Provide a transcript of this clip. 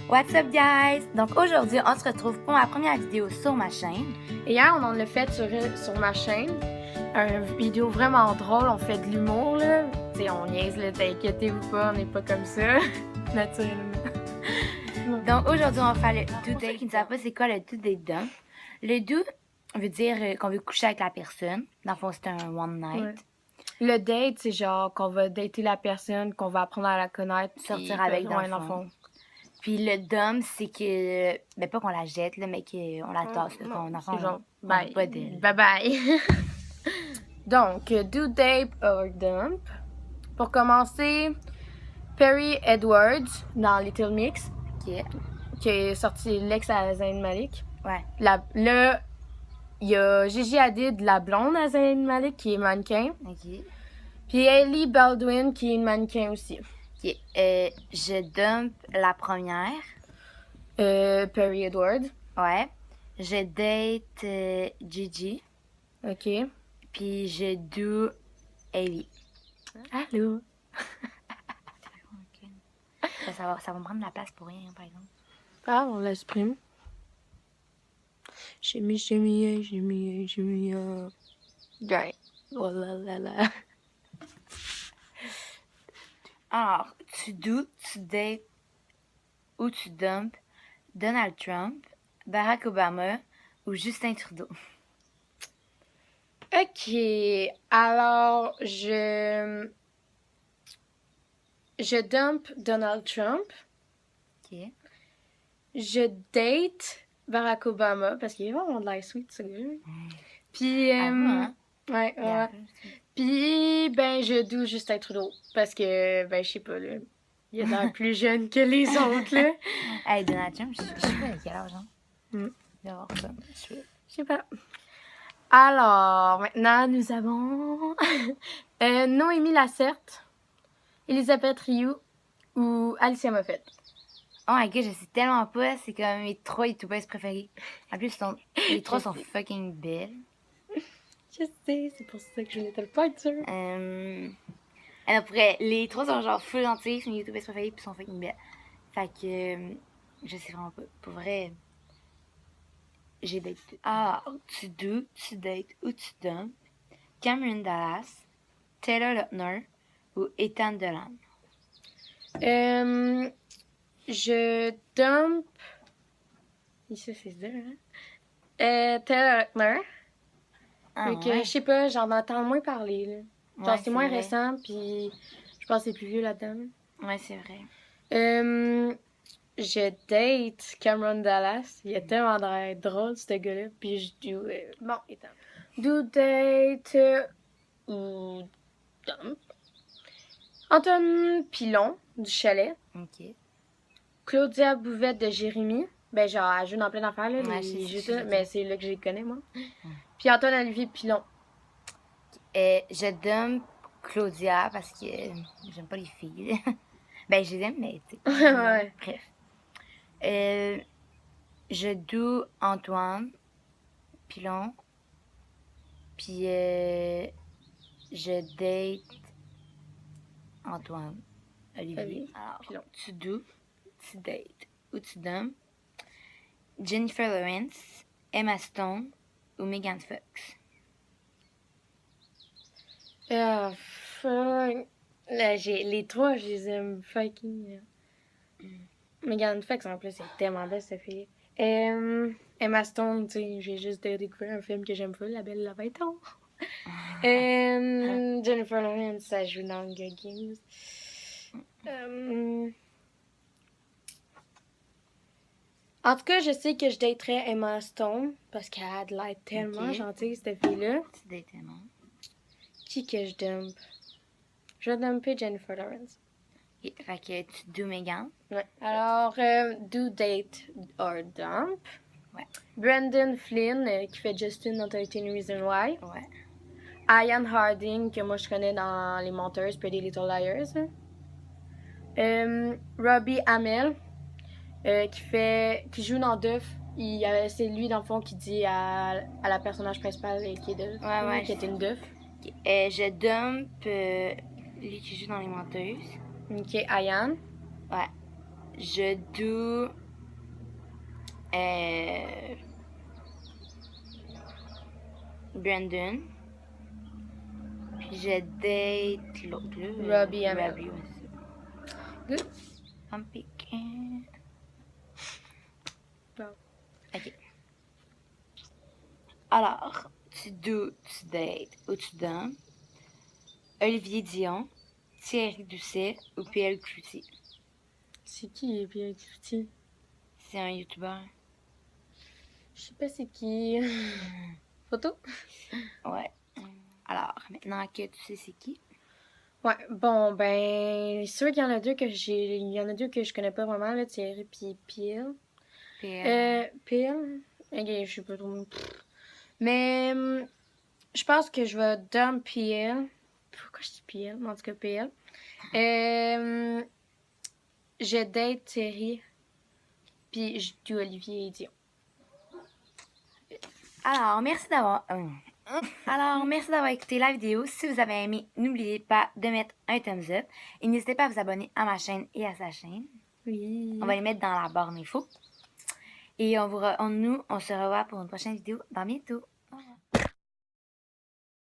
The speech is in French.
What's up guys? Donc aujourd'hui, on se retrouve pour ma première vidéo sur ma chaîne. Et hier, on en l'a fait sur ma chaîne. Une vidéo vraiment drôle, on fait de l'humour là. T'sais, on niaise là, t'inquiétez-vous pas, on n'est pas comme ça. Naturellement. Donc aujourd'hui, on va faire le do date. Qui ne savent pas c'est quoi le do date dump. Le do veut dire qu'on veut coucher avec la personne. Dans le fond, c'est un one night. Ouais. Le date, c'est genre qu'on va dater la personne, qu'on va apprendre à la connaître. Sortir avec dans le fond. Puis le dump, c'est que, ben pas qu'on la jette, là, mais qu'on la tasse, là, qu'on en genre, bye. Pas d'elle. Bye bye. Donc, do date or dump. Pour commencer, Perry Edwards dans Little Mix, qui est sorti l'ex à Zayn Malik. Ouais. Là, il y a Gigi Hadid, la blonde à Zayn Malik, qui est mannequin. OK. Puis Hailey Baldwin, qui est mannequin aussi. OK. Je dump la première. Perry Edwards. Ouais. Je date Gigi. OK. Puis je do Hailey. Allô? Ça va me prendre de la place pour rien, par exemple. Ah, on l'exprime. Shimmy. Ouais. Oh là là là. Alors, tu do, tu dates ou tu dump Donald Trump, Barack Obama ou Justin Trudeau. OK. Alors, je dump Donald Trump. OK. Je date Barack Obama parce qu'il est vraiment de l'air sweet, ce gars. Puis, ouais. Puis, ben, je do Justin Trudeau parce que, ben, je sais pas, là, il a l'air plus jeune que les autres, là. Hey, Donald Trump, je sais pas à quel âge, hein? D'avoir ça. Je sais pas. Alors, maintenant, nous avons Noémie Lacerte, Elisabeth Rioux ou Alicia Moffett. Oh my god, je sais tellement pas. C'est comme mes 3 youtubeuses préférées. En plus, les 3 sont fucking belles. Je sais, c'est pour ça que je n'étais pas sûre. Alors, pour vrai, les 3 sont genre full gentilles, c'est mes youtubeuses préférées, puis sont fucking belles. Fait que, je sais vraiment pas. Pour vrai, j'ai date. Ah, tu do, tu dates ou tu dump Cameron Dallas, Taylor Lautner ou Ethan Dolan. Je dump. Ici, c'est dur, hein? Taylor Lautner. Je sais pas, j'en entends moins parler, là. Genre, Ouais, c'est moins vrai. récent, puis je pense que c'est plus vieux là-dedans. Ouais, c'est vrai. Je date Cameron Dallas. Il a tellement l'air drôle, ce gars-là. Puis je do... bon, attends. Do date ou dump. Antoine Pilon, du Chalet. OK. Claudia Bouvette de Jérémy. Ben, genre, elle joue dans plein d'affaires, là. Ouais, mais c'est là que je les connais, moi. Puis Antoine-Olivier Pilon. Je dump Claudia parce que j'aime pas les filles. Ben, je les aime, mais tu sais. Ouais. Bref. Je do Antoine Pilon. Puis je date Antoine Olivier. Alors, Pilon. tu do, tu dates ou tu dump Jennifer Lawrence, Emma Stone ou Megan Fox. Là, les 3, je les aime fucking. Megan Fox, en plus, c'est tellement belle, cette fille. Emma Stone, tu sais, j'ai juste découvert un film que j'aime pas, La Belle et la Bête. Jennifer Lawrence, ça joue dans Hunger Games. En tout cas, je sais que je daterais Emma Stone parce qu'elle a de l'air tellement gentille, cette fille-là. Tu dates Emma. Qui que je dump? Je vais dumper Jennifer Lawrence. Okay, fait que tu do Megan. Ouais. Alors, do date or dump. Ouais. Brandon Flynn, qui fait Justin dans 13 Reasons Why. Ouais. Ian Harding, que moi je connais dans Les Menteurs, Pretty Little Liars. Robbie Amell, qui joue dans Duff. C'est lui, dans le fond, qui dit à la personnage principale qui est Duff. Ouais, qui est une Duff. Okay. Je dump lui qui joue dans Les Menteuses. Ok, Ian. Ouais. je do Brandon. Puis je date l'autre, là. Robbie Amell. Robbie, ouais, c'est ça. Good. I'm picking. Bon. Ok. Alors, tu dates ou tu donnes Olivier Dion, Thierry Doucet ou Pierre Cloutier. C'est qui, Pierre Cloutier? C'est un YouTuber. Je sais pas c'est qui. Photo? Ouais. Alors, maintenant que tu sais c'est qui. Ouais, bon, ben, c'est sûr qu'il y en a deux que je connais pas vraiment, là, Thierry puis Pierre. Pierre? Ok, je sais pas trop. Mais, je pense que je vais dump Pierre. Pourquoi je dis Pierre? En tout cas, Pierre. Je date Thierry, puis je tue Olivier et Dion. Alors, merci d'avoir écouté la vidéo. Si vous avez aimé, n'oubliez pas de mettre un thumbs up. Et n'hésitez pas à vous abonner à ma chaîne et à sa chaîne. Oui. On va les mettre dans la barre d'infos. Et on se revoit pour une prochaine vidéo dans bientôt.